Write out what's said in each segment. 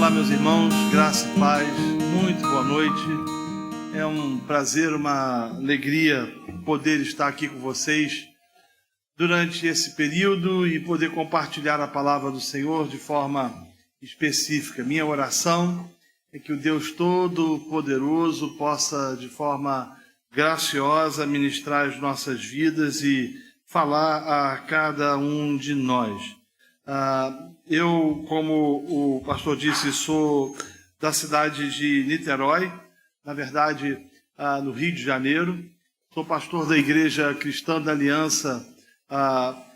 Olá, meus irmãos, graça e paz, muito boa noite. É um prazer, uma alegria poder estar aqui com vocês durante esse período e poder compartilhar a palavra do Senhor de forma específica. Minha oração é que o Deus Todo-Poderoso possa, de forma graciosa, ministrar as nossas vidas e falar a cada um de nós. Eu, como o pastor disse, sou da cidade de Niterói, na verdade, no Rio de Janeiro. Sou pastor da Igreja Cristã da Aliança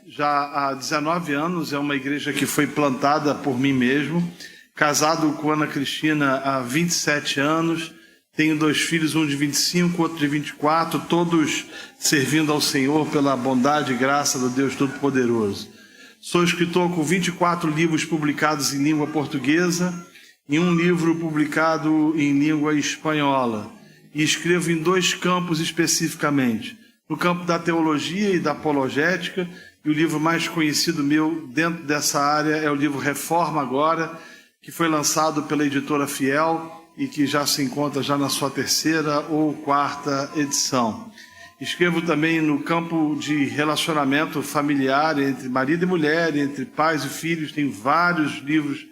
já há 19 anos, é uma igreja que foi plantada por mim mesmo. Casado com Ana Cristina há 27 anos, tenho 2 filhos, um de 25, outro de 24, todos servindo ao Senhor pela bondade e graça do Deus Todo-Poderoso. Sou escritor com 24 livros publicados em língua portuguesa e um livro publicado em língua espanhola. E escrevo em 2 campos especificamente. No campo da teologia e da apologética, e o livro mais conhecido meu dentro dessa área é o livro Reforma Agora, que foi lançado pela editora Fiel e que já se encontra já na sua 3ª ou 4ª edição. Escrevo também no campo de relacionamento familiar entre marido e mulher, entre pais e filhos. Tenho vários livros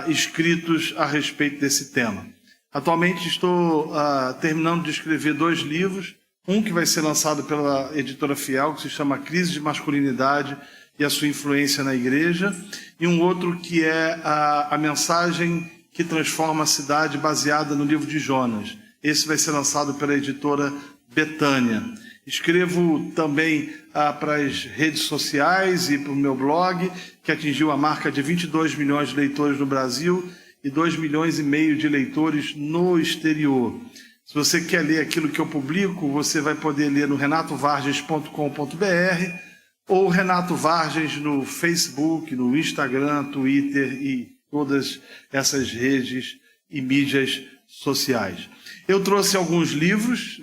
escritos a respeito desse tema. Atualmente estou terminando de escrever 2 livros. Um que vai ser lançado pela editora Fiel, que se chama Crise de Masculinidade e a sua influência na igreja. E um outro que é a mensagem que transforma a cidade, baseada no livro de Jonas. Esse vai ser lançado pela editora Betânia. Escrevo também para as redes sociais e para o meu blog, que atingiu a marca de 22 milhões de leitores no Brasil e 2,5 milhões de leitores no exterior. Se você quer ler aquilo que eu publico, você vai poder ler no renatovargens.com.br ou Renato Vargens no Facebook, no Instagram, Twitter e todas essas redes e mídias sociais. Eu trouxe alguns livros,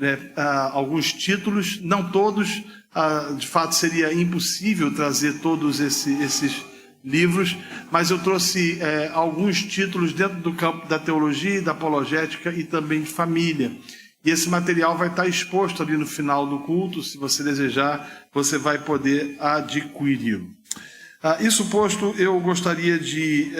alguns títulos, não todos, de fato seria impossível trazer todos esses livros, mas eu trouxe alguns títulos dentro do campo da teologia, da apologética e também de família. E esse material vai estar exposto ali no final do culto, se você desejar, você vai poder adquiri-lo. Isso posto, eu gostaria de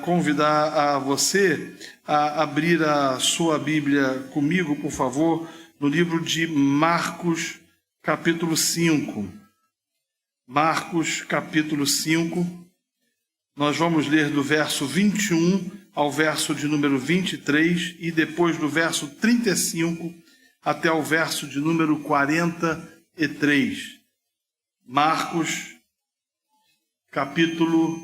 convidar a você a abrir a sua Bíblia comigo, por favor, no livro de Marcos, capítulo 5. Marcos, capítulo 5. Nós vamos ler do verso 21 ao verso de número 23 e depois do verso 35 até o verso de número 43. Marcos, capítulo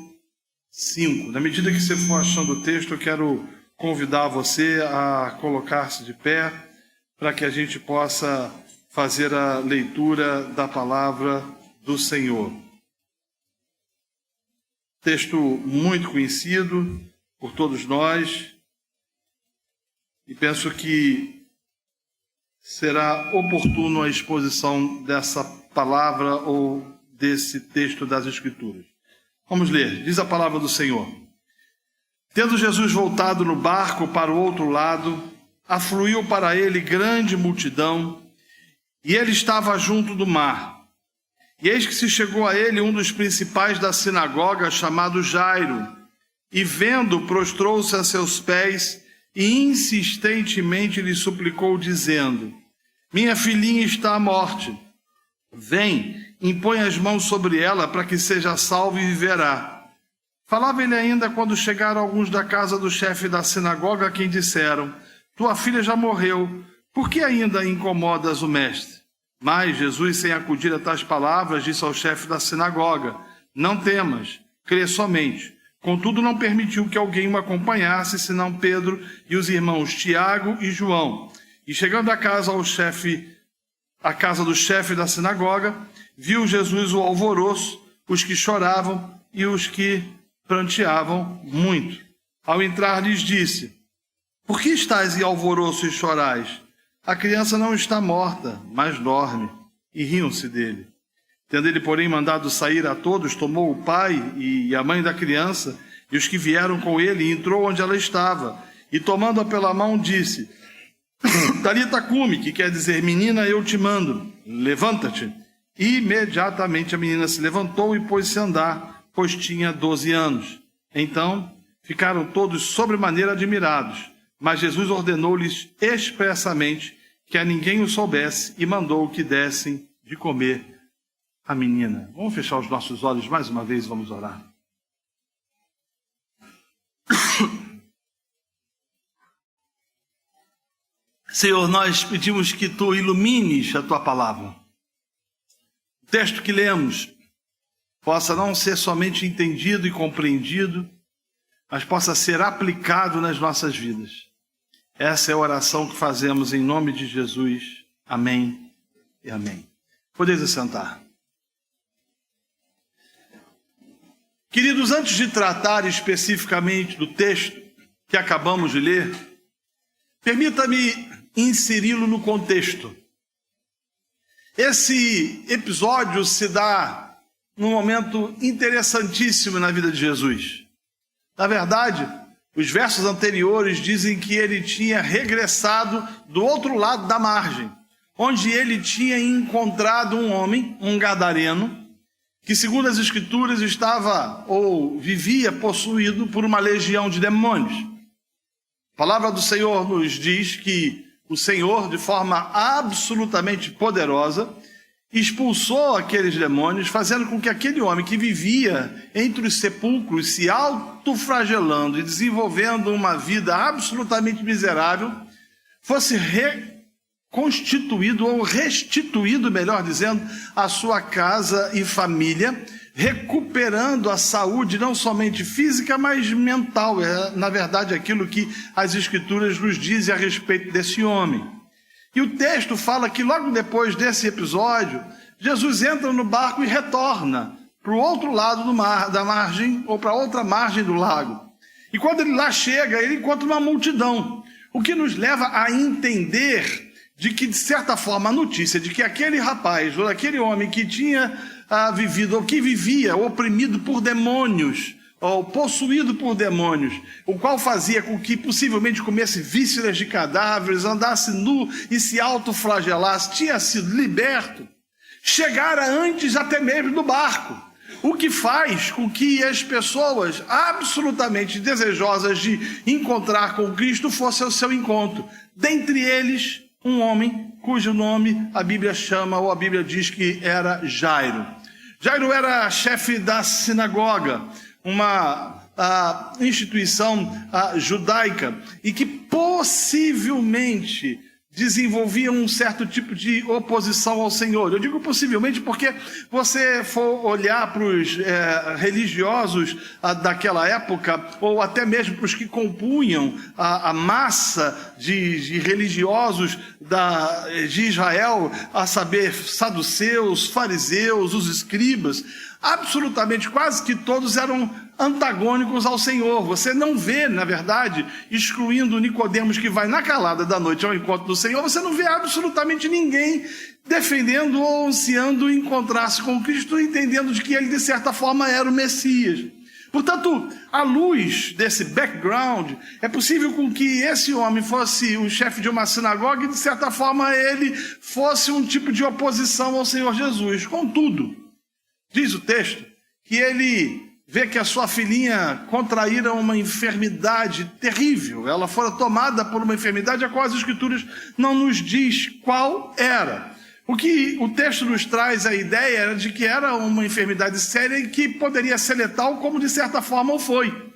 5. Na medida que você for achando o texto, eu quero convidar você a colocar-se de pé para que a gente possa fazer a leitura da palavra do Senhor. Texto muito conhecido por todos nós e penso que será oportuno a exposição dessa palavra ou desse texto das Escrituras. Vamos ler, diz a palavra do Senhor. Tendo Jesus voltado no barco para o outro lado, afluiu para ele grande multidão, e ele estava junto do mar. E eis que se chegou a ele um dos principais da sinagoga, chamado Jairo, e vendo, prostrou-se a seus pés e insistentemente lhe suplicou, dizendo: minha filhinha está à morte. Vem, impõe as mãos sobre ela para que seja salva e viverá. Falava ele ainda quando chegaram alguns da casa do chefe da sinagoga, a quem disseram: tua filha já morreu, por que ainda incomodas o mestre? Mas Jesus, sem acudir a tais palavras, disse ao chefe da sinagoga: não temas, crê somente. Contudo, não permitiu que alguém o acompanhasse, senão Pedro e os irmãos Tiago e João. E chegando à casa do chefe da sinagoga, viu Jesus o alvoroço, os que choravam e os que pranteavam muito. Ao entrar, lhes disse: por que estáis em alvoroço e chorais? A criança não está morta, mas dorme. E riam-se dele. Tendo ele, porém, mandado sair a todos, tomou o pai e a mãe da criança e os que vieram com ele, e entrou onde ela estava, e tomando-a pela mão, disse: Talita cumi, que quer dizer, menina, eu te mando, levanta-te. E imediatamente a menina se levantou e pôs-se a andar, pois tinha 12 anos. Então ficaram todos sobremaneira admirados, mas Jesus ordenou-lhes expressamente que a ninguém o soubesse e mandou que dessem de comer a menina. Vamos fechar os nossos olhos mais uma vez e vamos orar. Senhor, nós pedimos que Tu ilumines a Tua palavra. O texto que lemos possa não ser somente entendido e compreendido, mas possa ser aplicado nas nossas vidas. Essa é a oração que fazemos em nome de Jesus. Amém e amém. Podeis assentar. Queridos, antes de tratar especificamente do texto que acabamos de ler, permita-me inseri-lo no contexto. Esse episódio se dá num momento interessantíssimo na vida de Jesus. Na verdade, os versos anteriores dizem que ele tinha regressado do outro lado da margem, onde ele tinha encontrado um homem, um gadareno, que, segundo as Escrituras, estava ou vivia possuído por uma legião de demônios. A palavra do Senhor nos diz que o Senhor, de forma absolutamente poderosa, expulsou aqueles demônios, fazendo com que aquele homem que vivia entre os sepulcros, se autoflagelando e desenvolvendo uma vida absolutamente miserável, fosse reconstituído ou restituído, melhor dizendo, à sua casa e família, recuperando a saúde não somente física, mas mental. É, na verdade, aquilo que as Escrituras nos dizem a respeito desse homem. E o texto fala que logo depois desse episódio, Jesus entra no barco e retorna para o outro lado do mar, da margem, ou para outra margem do lago. E quando ele lá chega, ele encontra uma multidão, o que nos leva a entender de que, de certa forma, a notícia de que aquele rapaz, ou aquele homem que tinha vivido, ou que vivia oprimido por demônios, ou possuído por demônios, o qual fazia com que possivelmente comesse vísceras de cadáveres, andasse nu e se autoflagelasse, tinha sido liberto, chegara antes até mesmo do barco, o que faz com que as pessoas absolutamente desejosas de encontrar com Cristo fossem ao seu encontro. Dentre eles, um homem cujo nome a Bíblia chama, ou a Bíblia diz que era Jairo. Jairo era chefe da sinagoga, uma instituição judaica, e que possivelmente desenvolvia um certo tipo de oposição ao Senhor. Eu digo possivelmente porque você for olhar para os religiosos daquela época, ou até mesmo para os que compunham a massa de religiosos de Israel, a saber, saduceus, fariseus, os escribas, absolutamente quase que todos eram antagônicos ao Senhor. Você não vê, na verdade, excluindo Nicodemos, que vai na calada da noite ao encontro do Senhor, você não vê absolutamente ninguém defendendo ou ansiando encontrar-se com Cristo, entendendo de que ele, de certa forma, era o Messias. Portanto, à luz desse background, é possível com que esse homem fosse o chefe de uma sinagoga e, de certa forma, ele fosse um tipo de oposição ao Senhor Jesus. Contudo, diz o texto que ele vê que a sua filhinha contraíra uma enfermidade terrível. Ela fora tomada por uma enfermidade a qual as Escrituras não nos diz qual era. O que o texto nos traz a ideia era de que era uma enfermidade séria e que poderia ser letal, como de certa forma o foi.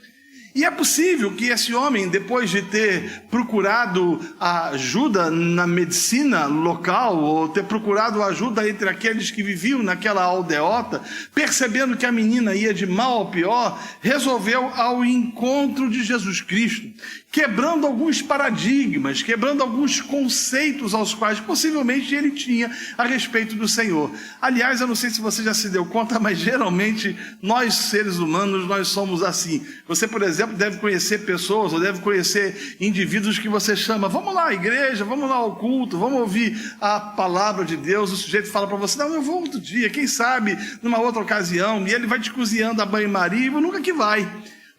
E é possível que esse homem, depois de ter procurado ajuda na medicina local, ou ter procurado ajuda entre aqueles que viviam naquela aldeota, percebendo que a menina ia de mal ao pior, resolveu ao encontro de Jesus Cristo, quebrando alguns paradigmas, quebrando alguns conceitos aos quais possivelmente ele tinha a respeito do Senhor. Aliás, eu não sei se você já se deu conta, mas geralmente nós, seres humanos, nós somos assim. Você, por exemplo, deve conhecer pessoas, ou deve conhecer indivíduos que você chama: vamos lá à igreja, vamos lá ao culto, vamos ouvir a palavra de Deus. O sujeito fala para você: não, eu vou outro dia, quem sabe numa outra ocasião, e ele vai te cozinhando a banho-maria e nunca que vai.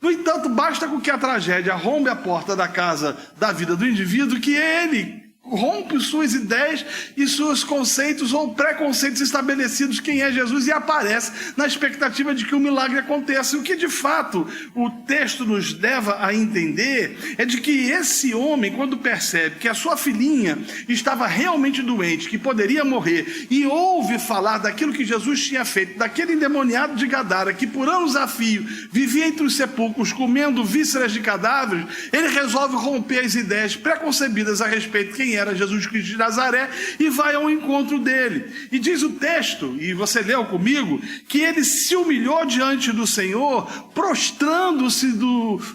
No entanto, basta com que a tragédia arrombe a porta da casa da vida do indivíduo que ele rompe suas ideias e seus conceitos ou preconceitos estabelecidos quem é Jesus e aparece na expectativa de que o milagre aconteça. O que de fato o texto nos leva a entender é de que esse homem, quando percebe que a sua filhinha estava realmente doente, que poderia morrer, e ouve falar daquilo que Jesus tinha feito, daquele endemoniado de Gadara que por anos a fio vivia entre os sepulcros comendo vísceras de cadáveres, ele resolve romper as ideias preconcebidas a respeito de quem era Jesus Cristo de Nazaré e vai ao encontro dele. E diz o texto, e você leu comigo, que ele se humilhou diante do Senhor, prostrando-se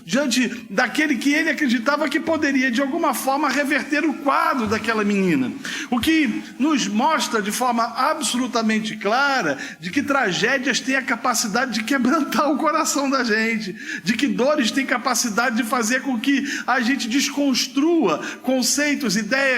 diante daquele que ele acreditava que poderia de alguma forma reverter o quadro daquela menina. O que nos mostra de forma absolutamente clara de que tragédias têm a capacidade de quebrantar o coração da gente, de que dores têm capacidade de fazer com que a gente desconstrua conceitos, ideias,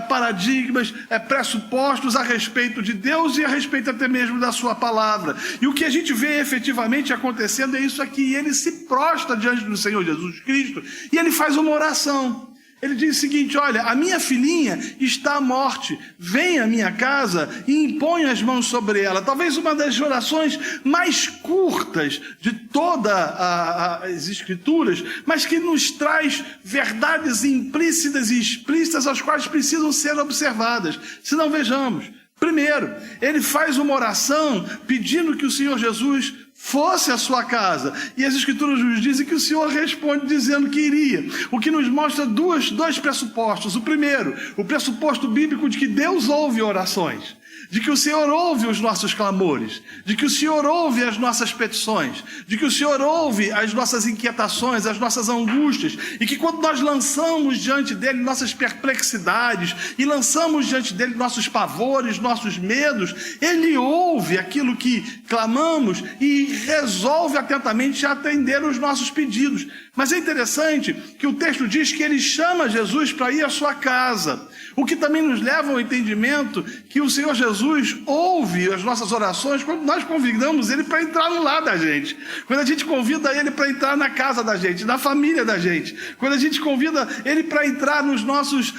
paradigmas, pressupostos a respeito de Deus e a respeito até mesmo da sua palavra. E o que a gente vê efetivamente acontecendo é isso aqui. Ele se prostra diante do Senhor Jesus Cristo e ele faz uma oração. Ele diz o seguinte: olha, a minha filhinha está à morte, vem à minha casa e impõe as mãos sobre ela. Talvez uma das orações mais curtas de todas as Escrituras, mas que nos traz verdades implícitas e explícitas as quais precisam ser observadas. Se não, vejamos. Primeiro, ele faz uma oração pedindo que o Senhor Jesus fosse à sua casa. E as Escrituras nos dizem que o Senhor responde dizendo que iria. O que nos mostra dois pressupostos. O primeiro, o pressuposto bíblico de que Deus ouve orações, de que o Senhor ouve os nossos clamores, de que o Senhor ouve as nossas petições, de que o Senhor ouve as nossas inquietações, as nossas angústias, e que quando nós lançamos diante dele nossas perplexidades e lançamos diante dele nossos pavores, nossos medos, ele ouve aquilo que clamamos e resolve atentamente atender os nossos pedidos. Mas é interessante que o texto diz que ele chama Jesus para ir à sua casa, o que também nos leva ao entendimento que o Senhor Jesus ouve as nossas orações quando nós convidamos ele para entrar no lar da gente, quando a gente convida ele para entrar na casa da gente, na família da gente, quando a gente convida ele para entrar nos nossos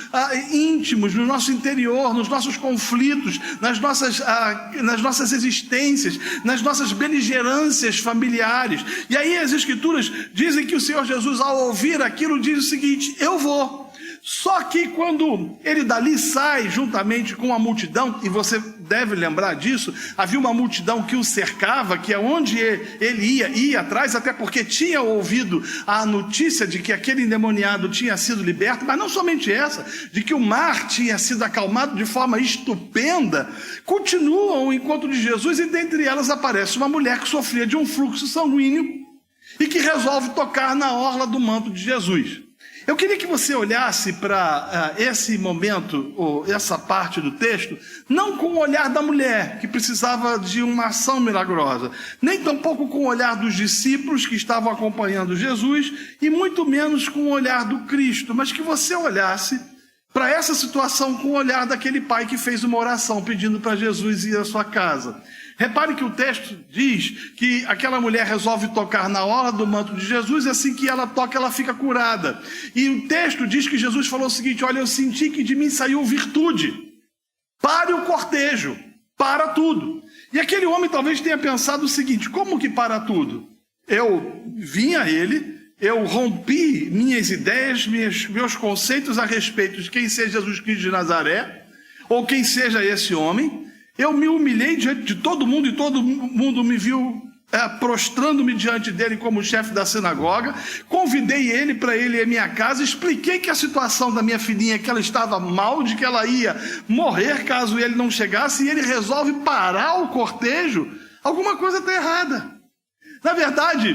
íntimos, no nosso interior, nos nossos conflitos, nas nossas existências, nas nossas beligerâncias familiares. E aí as Escrituras dizem que o Senhor Jesus, ao ouvir aquilo, diz o seguinte: eu vou. Só que quando ele dali sai juntamente com a multidão, e você deve lembrar disso, havia uma multidão que o cercava, que é onde ele ia atrás, até porque tinha ouvido a notícia de que aquele endemoniado tinha sido liberto, mas não somente essa, de que o mar tinha sido acalmado de forma estupenda. Continuam o encontro de Jesus e dentre elas aparece uma mulher que sofria de um fluxo sanguíneo e que resolve tocar na orla do manto de Jesus. Eu queria que você olhasse para esse momento, ou essa parte do texto, não com o olhar da mulher, que precisava de uma ação milagrosa, nem tampouco com o olhar dos discípulos que estavam acompanhando Jesus, e muito menos com o olhar do Cristo, mas que você olhasse para essa situação com o olhar daquele pai que fez uma oração pedindo para Jesus ir à sua casa. Repare que o texto diz que aquela mulher resolve tocar na orla do manto de Jesus e assim que ela toca, ela fica curada. E o texto diz que Jesus falou o seguinte: olha, eu senti que de mim saiu virtude. Pare o cortejo, para tudo. E aquele homem talvez tenha pensado o seguinte: como que para tudo? Eu vim a ele, eu rompi minhas ideias, meus conceitos a respeito de quem seja Jesus Cristo de Nazaré, ou quem seja esse homem. Eu me humilhei diante de todo mundo e todo mundo me viu prostrando-me diante dele como chefe da sinagoga. Convidei ele para ele ir à minha casa, expliquei que a situação da minha filhinha, que ela estava mal, de que ela ia morrer caso ele não chegasse, e ele resolve parar o cortejo. Alguma coisa está errada. Na verdade,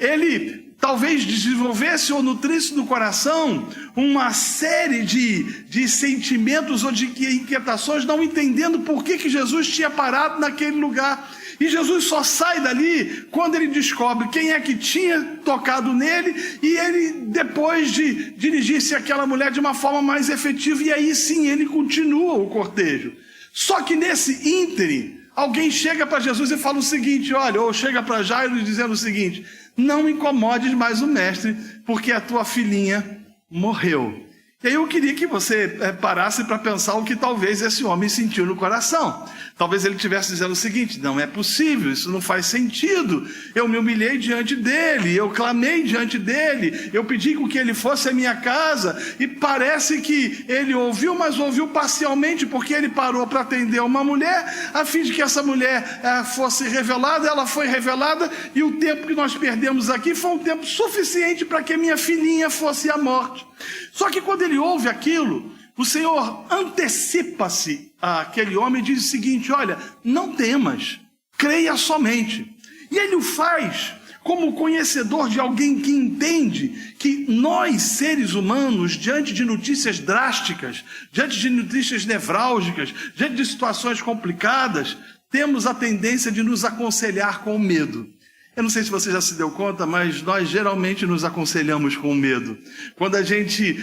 ele talvez desenvolvesse ou nutrisse no coração uma série de sentimentos ou de inquietações, não entendendo por que Jesus tinha parado naquele lugar. E Jesus só sai dali quando ele descobre quem é que tinha tocado nele, e ele, depois de dirigir-se àquela mulher de uma forma mais efetiva, e aí sim ele continua o cortejo. Só que nesse ínterim, Alguém chega para Jesus e fala o seguinte, olha, ou chega para Jairo dizendo o seguinte, não incomodes mais o mestre, porque a tua filhinha morreu. E aí eu queria que você parasse para pensar o que talvez esse homem sentiu no coração. Talvez ele estivesse dizendo o seguinte, não é possível, isso não faz sentido. Eu me humilhei diante dele, eu clamei diante dele, eu pedi que ele fosse à minha casa, e parece que ele ouviu, mas ouviu parcialmente, porque ele parou para atender uma mulher, a fim de que essa mulher fosse revelada, ela foi revelada, e o tempo que nós perdemos aqui foi um tempo suficiente para que a minha filhinha fosse à morte. Só que quando ele ouve aquilo, o Senhor antecipa-se àquele homem e diz o seguinte, olha, não temas, creia somente. E ele o faz como conhecedor de alguém que entende que nós, seres humanos, diante de notícias drásticas, diante de notícias nevrálgicas, diante de situações complicadas, temos a tendência de nos aconselhar com medo. Eu não sei se você já se deu conta, mas nós geralmente nos aconselhamos com medo. Quando a gente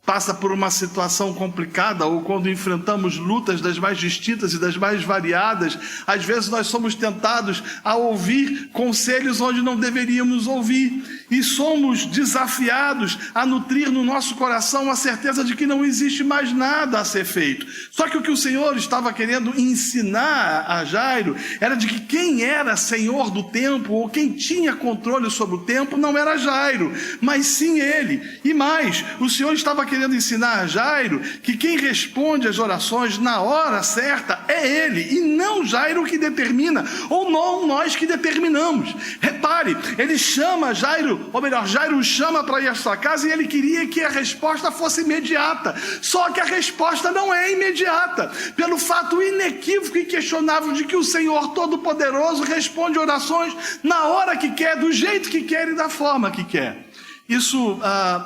passa por uma situação complicada, ou quando enfrentamos lutas das mais distintas e das mais variadas, às vezes nós somos tentados a ouvir conselhos onde não deveríamos ouvir, e somos desafiados a nutrir no nosso coração a certeza de que não existe mais nada a ser feito. Só que o que o Senhor estava querendo ensinar a Jairo era de que quem era senhor do tempo, ou quem tinha controle sobre o tempo, não era Jairo, mas sim ele. E mais, o Senhor estava querendo ensinar a Jairo que quem responde às orações na hora certa é ele, e não Jairo que determina, ou não nós que determinamos. Repare, ele chama Jairo, ou melhor, Jairo o chama para ir à sua casa, e ele queria que a resposta fosse imediata. Só que a resposta não é imediata, pelo fato inequívoco e questionável de que o Senhor Todo-Poderoso responde orações na hora que quer, do jeito que quer e da forma que quer. Isso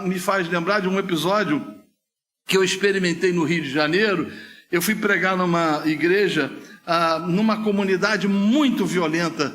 me faz lembrar de um episódio que eu experimentei no Rio de Janeiro. Eu fui pregar numa igreja, numa comunidade muito violenta,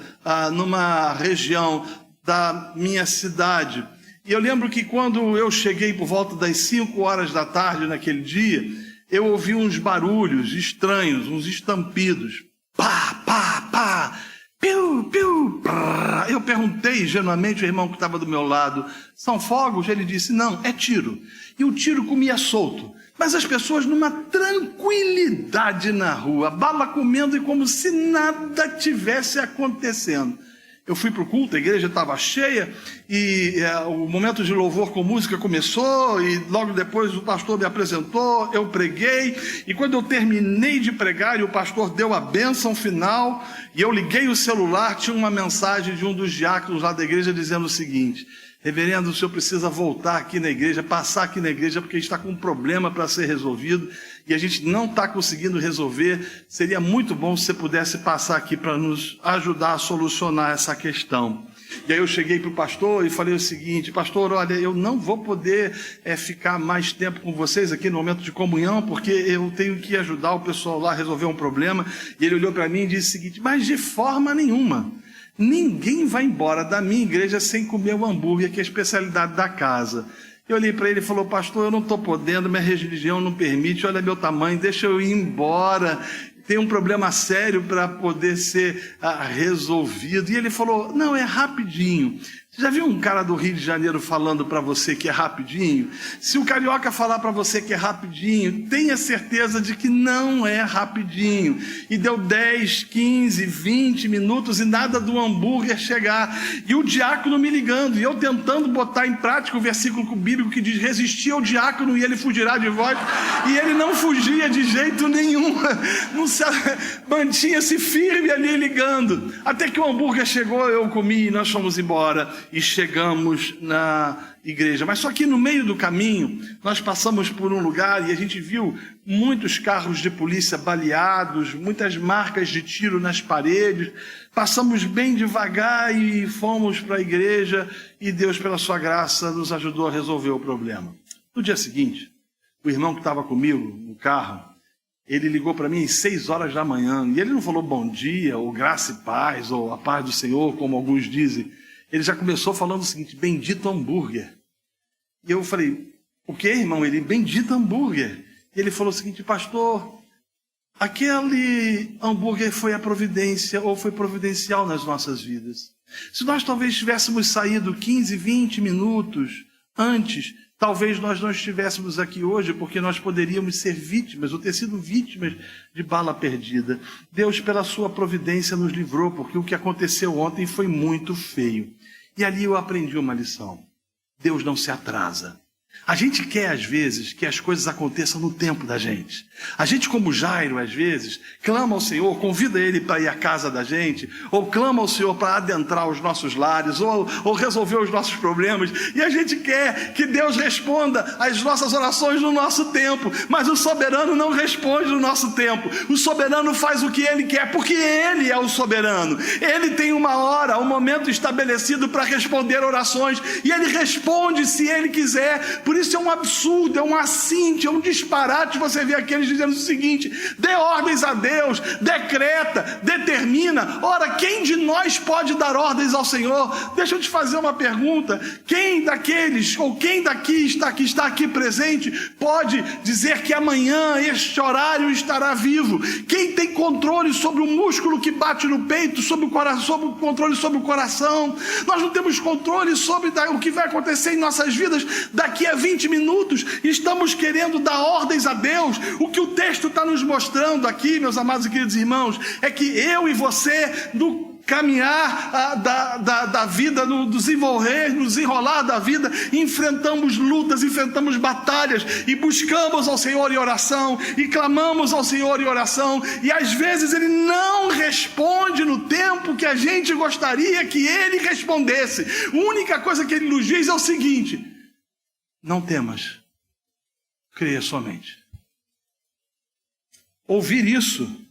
numa região da minha cidade. E eu lembro que quando eu cheguei por volta das 5 horas da tarde naquele dia, eu ouvi uns barulhos estranhos, uns estampidos. Pá, pá, pá. Piu, piu, prrr. Eu perguntei genuinamente ao irmão que estava do meu lado, são fogos? Ele disse, não, é tiro. E o tiro comia solto, mas as pessoas numa tranquilidade na rua, bala comendo e como se nada tivesse acontecendo. Eu fui para o culto, a igreja estava cheia, e o momento de louvor com música começou, e logo depois o pastor me apresentou, eu preguei, e quando eu terminei de pregar e o pastor deu a bênção final, e eu liguei o celular, tinha uma mensagem de um dos diáconos lá da igreja dizendo o seguinte, reverendo, o senhor precisa voltar aqui na igreja, passar aqui na igreja, porque a gente está com um problema para ser resolvido, e a gente não está conseguindo resolver, seria muito bom se você pudesse passar aqui para nos ajudar a solucionar essa questão. E aí eu cheguei para o pastor e falei o seguinte, pastor, olha, eu não vou poder ficar mais tempo com vocês aqui no momento de comunhão, porque eu tenho que ajudar o pessoal lá a resolver um problema. E ele olhou para mim e disse o seguinte, mas de forma nenhuma, ninguém vai embora da minha igreja sem comer o hambúrguer, que é a especialidade da casa. Eu olhei para ele e falou, pastor, eu não estou podendo, minha religião não permite, olha meu tamanho, deixa eu ir embora, tem um problema sério para poder ser resolvido. E ele falou, não, é rapidinho. Você já viu um cara do Rio de Janeiro falando para você que é rapidinho? Se o carioca falar para você que é rapidinho, tenha certeza de que não é rapidinho. E deu 10, 15, 20 minutos e nada do hambúrguer chegar. E o diácono me ligando, e eu tentando botar em prática o versículo bíblico que diz, resistir ao diácono e ele fugirá de vós. E ele não fugia de jeito nenhum. Mantinha-se firme ali ligando. Até que o hambúrguer chegou, eu comi e nós fomos embora. E chegamos na igreja. Mas só que no meio do caminho, nós passamos por um lugar e a gente viu muitos carros de polícia baleados, muitas marcas de tiro nas paredes. Passamos bem devagar e fomos para a igreja e Deus, pela sua graça, nos ajudou a resolver o problema. No dia seguinte, o irmão que estava comigo no carro, ele ligou para mim às 6 horas da manhã e ele não falou bom dia, ou graça e paz, ou a paz do Senhor, como alguns dizem. Ele já começou falando o seguinte, bendito hambúrguer. E eu falei, o que, irmão? Ele, bendito hambúrguer. E ele falou o seguinte, pastor, aquele hambúrguer foi a providência ou foi providencial nas nossas vidas. Se nós talvez tivéssemos saído 15, 20 minutos antes, talvez nós não estivéssemos aqui hoje, porque nós poderíamos ser vítimas, ou ter sido vítimas de bala perdida. Deus, pela sua providência, nos livrou, porque o que aconteceu ontem foi muito feio. E ali eu aprendi uma lição. Deus não se atrasa. A gente quer, às vezes, que as coisas aconteçam no tempo da gente. A gente, como Jairo, às vezes, clama ao Senhor, convida Ele para ir à casa da gente, ou clama ao Senhor para adentrar os nossos lares, ou resolver os nossos problemas. E a gente quer que Deus responda às nossas orações no nosso tempo, mas o soberano não responde no nosso tempo. O soberano faz o que Ele quer, porque Ele é o soberano. Ele tem uma hora, um momento estabelecido para responder orações, e Ele responde se Ele quiser. Por isso é um absurdo, é um assinte, é um disparate você ver aqueles dizendo o seguinte: dê ordens a Deus, decreta, determina. Ora, quem de nós pode dar ordens ao Senhor? Deixa eu te fazer uma pergunta: quem daqueles, ou quem daqui está aqui presente, pode dizer que amanhã, este horário, estará vivo? Quem tem controle sobre o músculo que bate no peito, sobre o coração, controle sobre o coração? Nós não temos controle sobre o que vai acontecer em nossas vidas daqui a 20 minutos. Estamos querendo dar ordens a Deus. O que o texto está nos mostrando aqui, meus amados e queridos irmãos, é que eu e você, no caminhar da vida, no desenvolver, no desenrolar da vida, enfrentamos lutas, enfrentamos batalhas, e buscamos ao Senhor em oração, e clamamos ao Senhor em oração, e às vezes Ele não responde no tempo que a gente gostaria que Ele respondesse. A única coisa que Ele nos diz é o seguinte: não temas, creia somente. Ouvir isso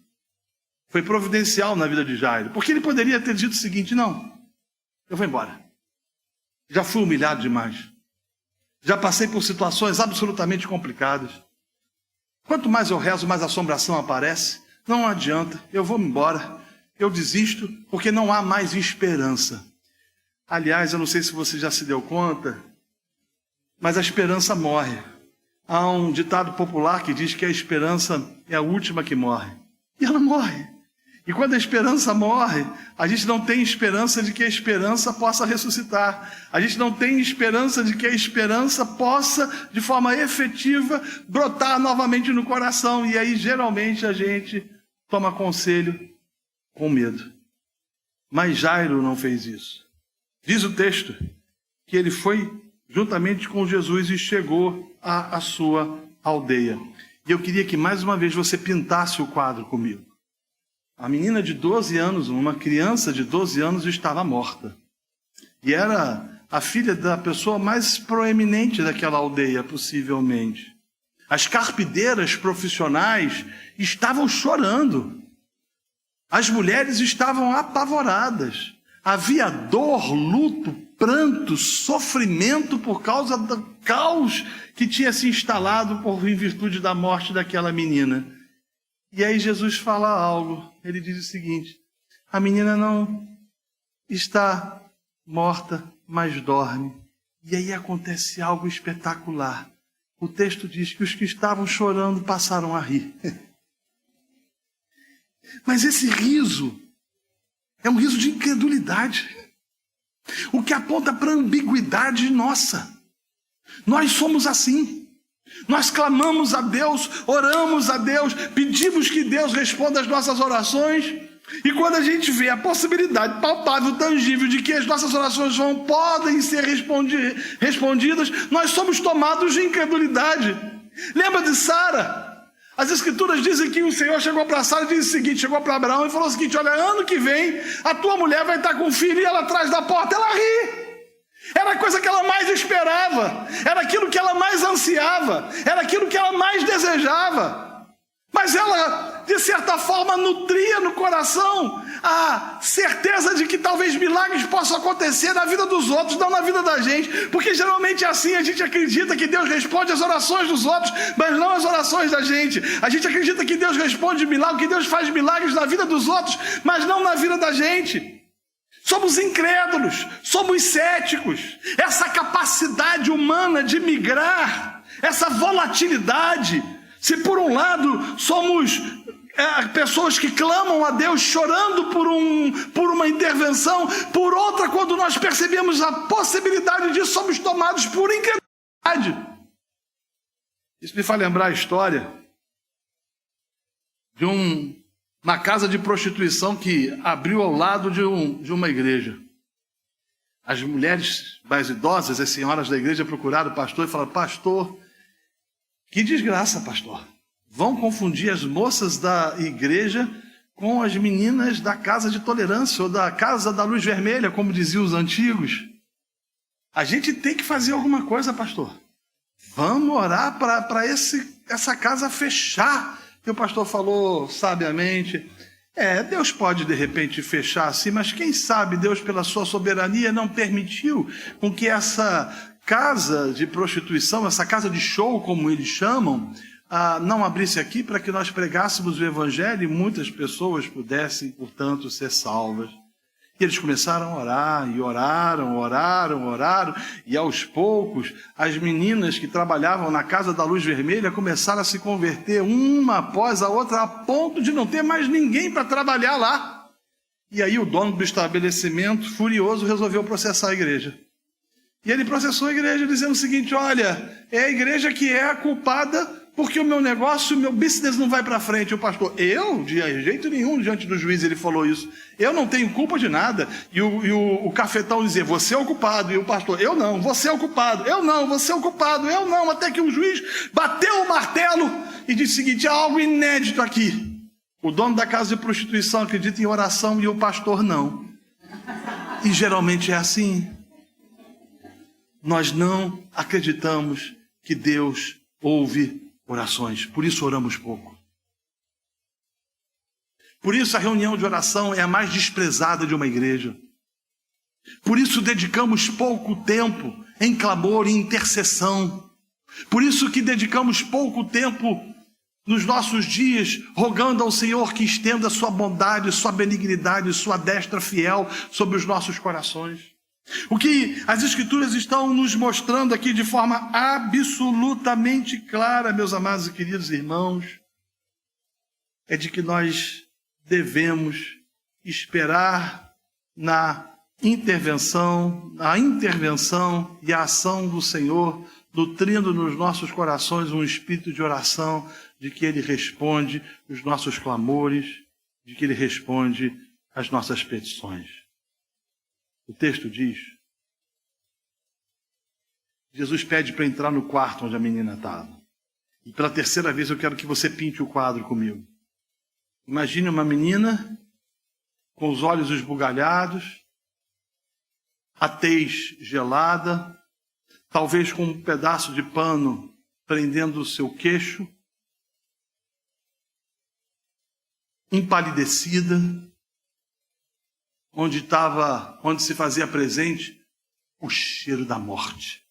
foi providencial na vida de Jairo, porque ele poderia ter dito o seguinte: não, eu vou embora, já fui humilhado demais, já passei por situações absolutamente complicadas, quanto mais eu rezo, mais assombração aparece, não adianta, eu vou embora, eu desisto, porque não há mais esperança. Aliás, eu não sei se você já se deu conta, mas a esperança morre. Há um ditado popular que diz que a esperança é a última que morre. E ela morre. E quando a esperança morre, a gente não tem esperança de que a esperança possa ressuscitar. A gente não tem esperança de que a esperança possa, de forma efetiva, brotar novamente no coração. E aí, geralmente, a gente toma conselho com medo. Mas Jairo não fez isso. Diz o texto que ele foi juntamente com Jesus e chegou à sua aldeia. E eu queria que mais uma vez você pintasse o quadro comigo. A menina de 12 anos, uma criança de 12 anos, estava morta. E era a filha da pessoa mais proeminente daquela aldeia, possivelmente. As carpideiras profissionais estavam chorando. As mulheres estavam apavoradas. Havia dor, luto, pranto, sofrimento por causa do caos que tinha se instalado em virtude da morte daquela menina. E aí Jesus fala algo. Ele diz o seguinte: a menina não está morta, mas dorme. E aí acontece algo espetacular. O texto diz que os que estavam chorando passaram a rir. Mas esse riso é um riso de incredulidade, o que aponta para a ambiguidade nossa. Nós somos assim. Nós clamamos a Deus, oramos a Deus, pedimos que Deus responda às nossas orações, e quando a gente vê a possibilidade palpável, tangível, de que as nossas orações podem ser respondidas, nós somos tomados de incredulidade. Lembra de Sara? As Escrituras dizem que o Senhor chegou para Sara e disse o seguinte, chegou para Abraão e falou o seguinte: olha, ano que vem a tua mulher vai estar com um filho, e ela atrás da porta, ela ri. Era a coisa que ela mais esperava, era aquilo que ela mais ansiava, era aquilo que ela mais desejava. Mas ela, de certa forma, nutria no coração a certeza de que talvez milagres possam acontecer na vida dos outros, não na vida da gente. Porque geralmente é assim, a gente acredita que Deus responde às orações dos outros, mas não às orações da gente. A gente acredita que Deus responde milagres, que Deus faz milagres na vida dos outros, mas não na vida da gente. Somos incrédulos, somos céticos. Essa capacidade humana de migrar, essa volatilidade, se por um lado somos pessoas que clamam a Deus chorando por uma intervenção, por outra, quando nós percebemos a possibilidade disso, somos tomados por incredulidade. Isso me faz lembrar a história de uma casa de prostituição que abriu ao lado de uma igreja. As mulheres mais idosas, as senhoras da igreja, procuraram o pastor e falaram: pastor, que desgraça, pastor. Vão confundir as moças da igreja com as meninas da casa de tolerância ou da casa da luz vermelha, como diziam os antigos. A gente tem que fazer alguma coisa, pastor. Vamos orar para essa casa fechar. E o pastor falou sabiamente: Deus pode de repente fechar assim, mas quem sabe Deus, pela sua soberania, não permitiu com que essa casa de prostituição, essa casa de show, como eles chamam, não abrisse aqui para que nós pregássemos o evangelho e muitas pessoas pudessem, portanto, ser salvas. E eles começaram a orar, e oraram, e aos poucos, as meninas que trabalhavam na casa da luz vermelha começaram a se converter uma após a outra, a ponto de não ter mais ninguém para trabalhar lá. E aí o dono do estabelecimento, furioso, resolveu processar a igreja. E ele processou a igreja dizendo o seguinte: olha, é a igreja que é a culpada porque o meu negócio, o meu business não vai para frente. O pastor: eu? De jeito nenhum, diante do juiz ele falou isso. Eu não tenho culpa de nada. E o cafetão dizia: você é o culpado. E o pastor: eu não, você é o culpado. Eu não, você é o culpado. Eu não. Até que o juiz bateu o martelo e disse o seguinte: há algo inédito aqui. O dono da casa de prostituição acredita em oração e o pastor não. E geralmente é assim. Nós não acreditamos que Deus ouve orações, por isso oramos pouco. Por isso a reunião de oração é a mais desprezada de uma igreja. Por isso dedicamos pouco tempo em clamor e intercessão. Por isso que dedicamos pouco tempo nos nossos dias rogando ao Senhor que estenda sua bondade, sua benignidade, sua destra fiel sobre os nossos corações. O que as Escrituras estão nos mostrando aqui de forma absolutamente clara, meus amados e queridos irmãos, é de que nós devemos esperar na intervenção e a ação do Senhor, nutrindo nos nossos corações um espírito de oração, de que Ele responde os nossos clamores, de que Ele responde às nossas petições. O texto diz: Jesus pede para entrar no quarto onde a menina estava. E pela terceira vez eu quero que você pinte o quadro comigo. Imagine uma menina com os olhos esbugalhados, a tez gelada, talvez com um pedaço de pano prendendo o seu queixo, empalidecida, onde se fazia presente o cheiro da morte.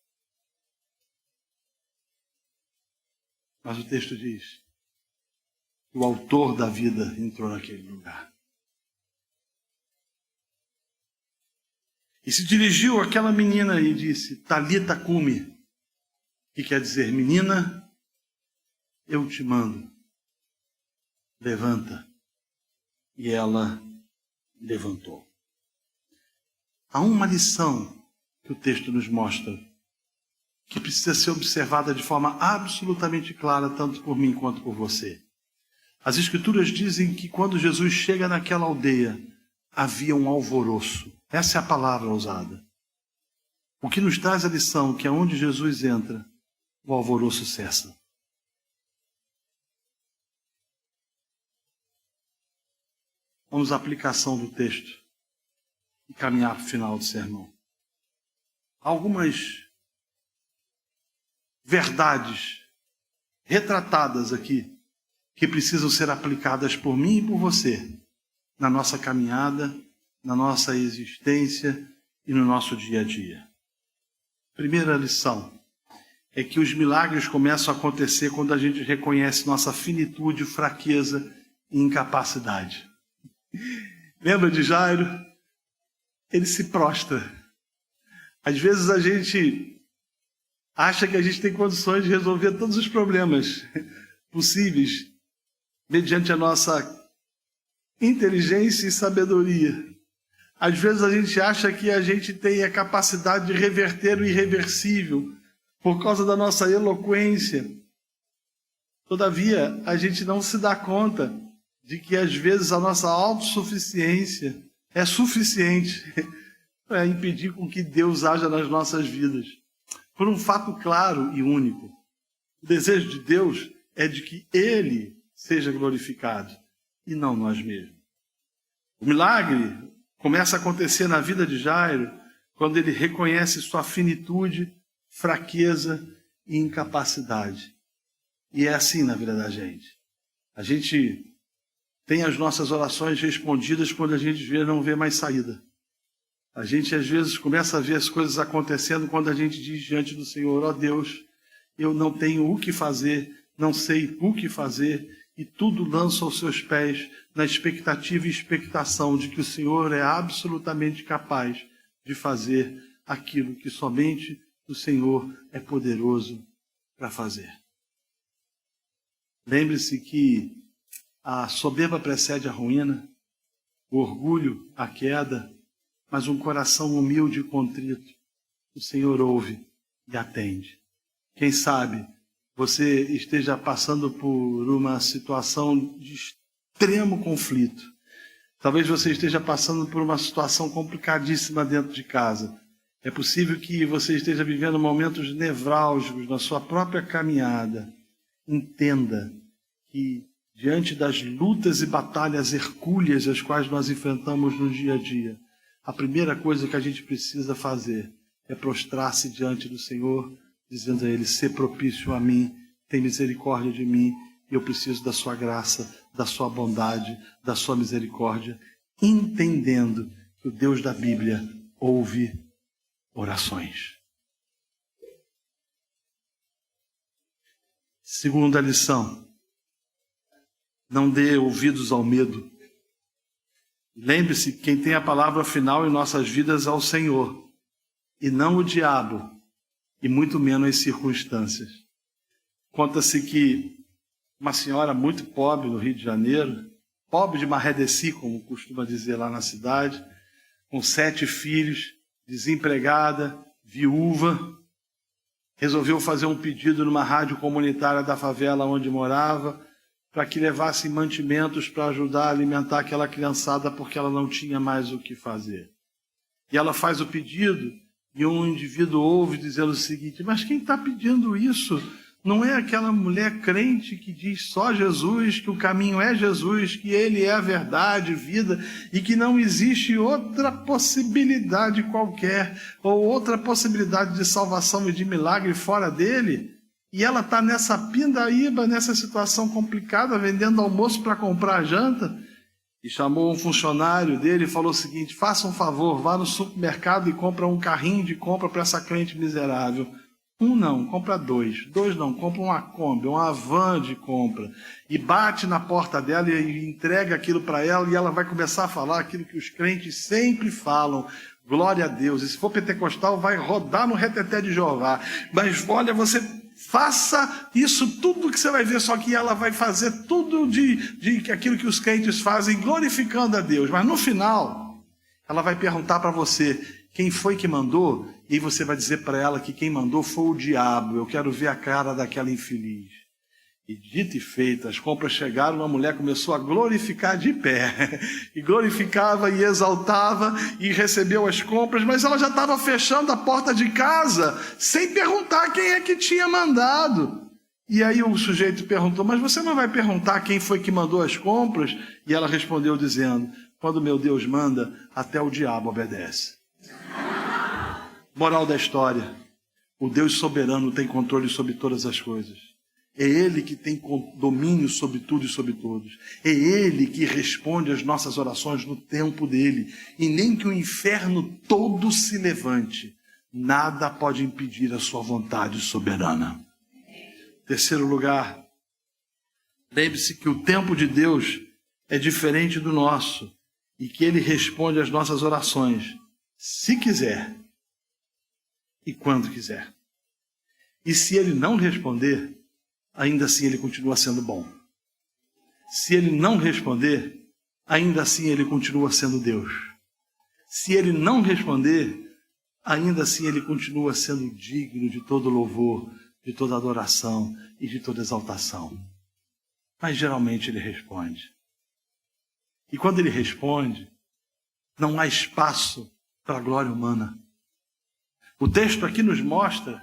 Mas o texto diz que o autor da vida entrou naquele lugar. E se dirigiu àquela menina e disse: Talita cumi, que quer dizer: menina, eu te mando, levanta. E ela levantou. Há uma lição que o texto nos mostra, que precisa ser observada de forma absolutamente clara, tanto por mim quanto por você. As Escrituras dizem que quando Jesus chega naquela aldeia, havia um alvoroço. Essa é a palavra usada. O que nos traz a lição que aonde Jesus entra, o alvoroço cessa. Vamos à aplicação do texto e caminhar para o final do sermão. Algumas verdades retratadas aqui que precisam ser aplicadas por mim e por você na nossa caminhada, na nossa existência e no nosso dia a dia. Primeira lição é que os milagres começam a acontecer quando a gente reconhece nossa finitude, fraqueza e incapacidade. Lembra de Jairo? Ele se prostra. Às vezes a gente acha que a gente tem condições de resolver todos os problemas possíveis mediante a nossa inteligência e sabedoria. Às vezes a gente acha que a gente tem a capacidade de reverter o irreversível por causa da nossa eloquência. Todavia, a gente não se dá conta de que às vezes a nossa autossuficiência é suficiente para impedir com que Deus haja nas nossas vidas. Por um fato claro e único. O desejo de Deus é de que Ele seja glorificado e não nós mesmos. O milagre começa a acontecer na vida de Jairo quando ele reconhece sua finitude, fraqueza e incapacidade. E é assim na vida da gente. A gente tem as nossas orações respondidas quando a gente não vê mais saída. A gente às vezes começa a ver as coisas acontecendo quando a gente diz diante do Senhor: ó Deus, eu não tenho o que fazer, não sei o que fazer, e tudo lanço aos seus pés, na expectativa e expectação de que o Senhor é absolutamente capaz de fazer aquilo que somente o Senhor é poderoso para fazer. Lembre-se que a soberba precede a ruína, o orgulho a queda, mas um coração humilde e contrito, o Senhor ouve e atende. Quem sabe você esteja passando por uma situação de extremo conflito. Talvez você esteja passando por uma situação complicadíssima dentro de casa. É possível que você esteja vivendo momentos nevrálgicos na sua própria caminhada. Entenda que diante das lutas e batalhas hercúleas as quais nós enfrentamos no dia a dia, a primeira coisa que a gente precisa fazer é prostrar-se diante do Senhor, dizendo a Ele: sê propício a mim, tem misericórdia de mim, e eu preciso da sua graça, da sua bondade, da sua misericórdia, entendendo que o Deus da Bíblia ouve orações. Segunda lição: não dê ouvidos ao medo. Lembre-se que quem tem a palavra final em nossas vidas é o Senhor, e não o diabo, e muito menos as circunstâncias. Conta-se que uma senhora muito pobre no Rio de Janeiro, pobre de maré de si, como costuma dizer lá na cidade, com 7 filhos, desempregada, viúva, resolveu fazer um pedido numa rádio comunitária da favela onde morava, para que levasse mantimentos para ajudar a alimentar aquela criançada, porque ela não tinha mais o que fazer. E ela faz o pedido, e um indivíduo ouve dizendo o seguinte: mas quem está pedindo isso não é aquela mulher crente que diz só Jesus, que o caminho é Jesus, que Ele é a verdade, vida, e que não existe outra possibilidade qualquer, ou outra possibilidade de salvação e de milagre fora dele? E ela está nessa pindaíba, nessa situação complicada, vendendo almoço para comprar janta. E chamou um funcionário dele e falou o seguinte: faça um favor, vá no supermercado e compra um carrinho de compra para essa crente miserável. 1 não, compra 2. 2 não, compra uma Kombi, uma van de compra. E bate na porta dela e entrega aquilo para ela, e ela vai começar a falar aquilo que os crentes sempre falam: glória a Deus. E se for pentecostal, vai rodar no reteté de Jeová. Mas olha, você faça isso tudo que você vai ver, só que ela vai fazer tudo de aquilo que os crentes fazem, glorificando a Deus. Mas no final, ela vai perguntar para você quem foi que mandou, e você vai dizer para ela que quem mandou foi o diabo. Eu quero ver a cara daquela infeliz. E dito e feito, as compras chegaram, a mulher começou a glorificar de pé. E glorificava e exaltava e recebeu as compras, mas ela já estava fechando a porta de casa, sem perguntar quem é que tinha mandado. E aí o sujeito perguntou: mas você não vai perguntar quem foi que mandou as compras? E ela respondeu dizendo: quando meu Deus manda, até o diabo obedece. Moral da história: o Deus soberano tem controle sobre todas as coisas. É Ele que tem domínio sobre tudo e sobre todos. É Ele que responde às nossas orações no tempo dele. E nem que o inferno todo se levante, nada pode impedir a sua vontade soberana. Terceiro lugar, lembre-se que o tempo de Deus é diferente do nosso, e que Ele responde às nossas orações, se quiser e quando quiser. E se Ele não responder, ainda assim Ele continua sendo bom. Se ele não responder, ainda assim ele continua sendo Deus. Se ele não responder, ainda assim ele continua sendo digno de todo louvor, de toda adoração e de toda exaltação. Mas geralmente ele responde. E quando ele responde, não há espaço para a glória humana. O texto aqui nos mostra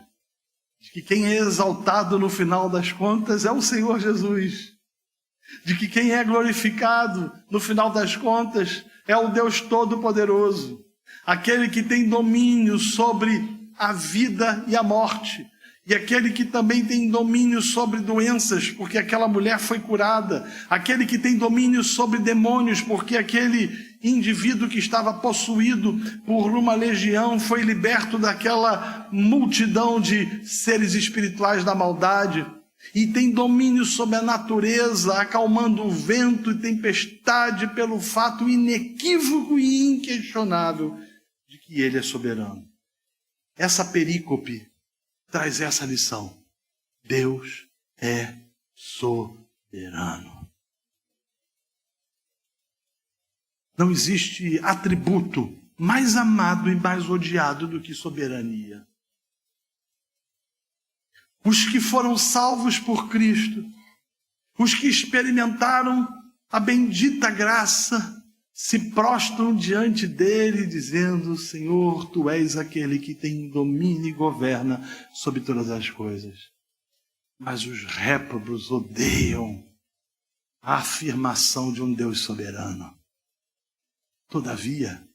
que quem é exaltado no final das contas é o Senhor Jesus. De que quem é glorificado no final das contas é o Deus Todo-Poderoso. Aquele que tem domínio sobre a vida e a morte. E aquele que também tem domínio sobre doenças, porque aquela mulher foi curada. Aquele que tem domínio sobre demônios, porque aquele indivíduo que estava possuído por uma legião foi liberto daquela multidão de seres espirituais da maldade. E tem domínio sobre a natureza, acalmando o vento e tempestade pelo fato inequívoco e inquestionável de que ele é soberano. Essa perícope traz essa lição. Deus é soberano. Não existe atributo mais amado e mais odiado do que soberania. Os que foram salvos por Cristo, os que experimentaram a bendita graça, se prostram diante dele, dizendo: Senhor, tu és aquele que tem domínio e governa sobre todas as coisas. Mas os réprobos odeiam a afirmação de um Deus soberano. Todavia,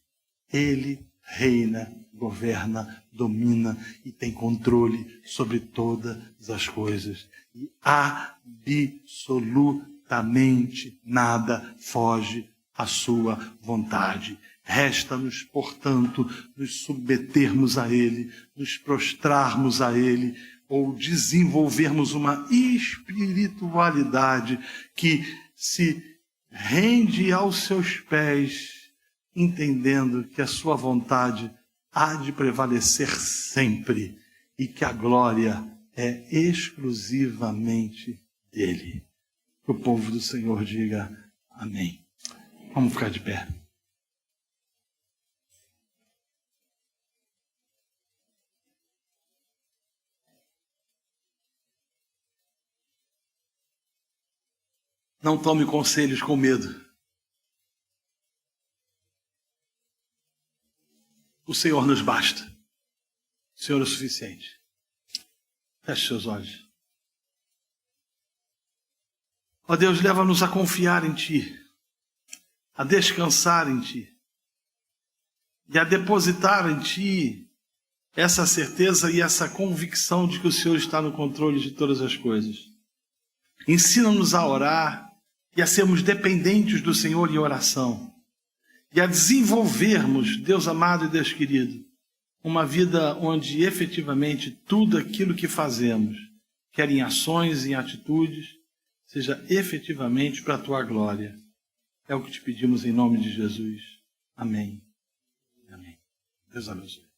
ele reina, governa, domina e tem controle sobre todas as coisas. E absolutamente nada foge à sua vontade. Resta-nos, portanto, nos submetermos a ele, nos prostrarmos a ele, ou desenvolvermos uma espiritualidade que se rende aos seus pés, entendendo que a sua vontade há de prevalecer sempre e que a glória é exclusivamente dele. Que o povo do Senhor diga amém. Vamos ficar de pé. Não tome conselhos com medo. O Senhor nos basta. O Senhor é o suficiente. Feche seus olhos. Ó Deus, leva-nos a confiar em Ti, a descansar em Ti e a depositar em Ti essa certeza e essa convicção de que o Senhor está no controle de todas as coisas. Ensina-nos a orar e a sermos dependentes do Senhor em oração. E a desenvolvermos, Deus amado e Deus querido, uma vida onde efetivamente tudo aquilo que fazemos, quer em ações, em atitudes, seja efetivamente para a Tua glória. É o que te pedimos em nome de Jesus. Amém. Amém. Deus abençoe.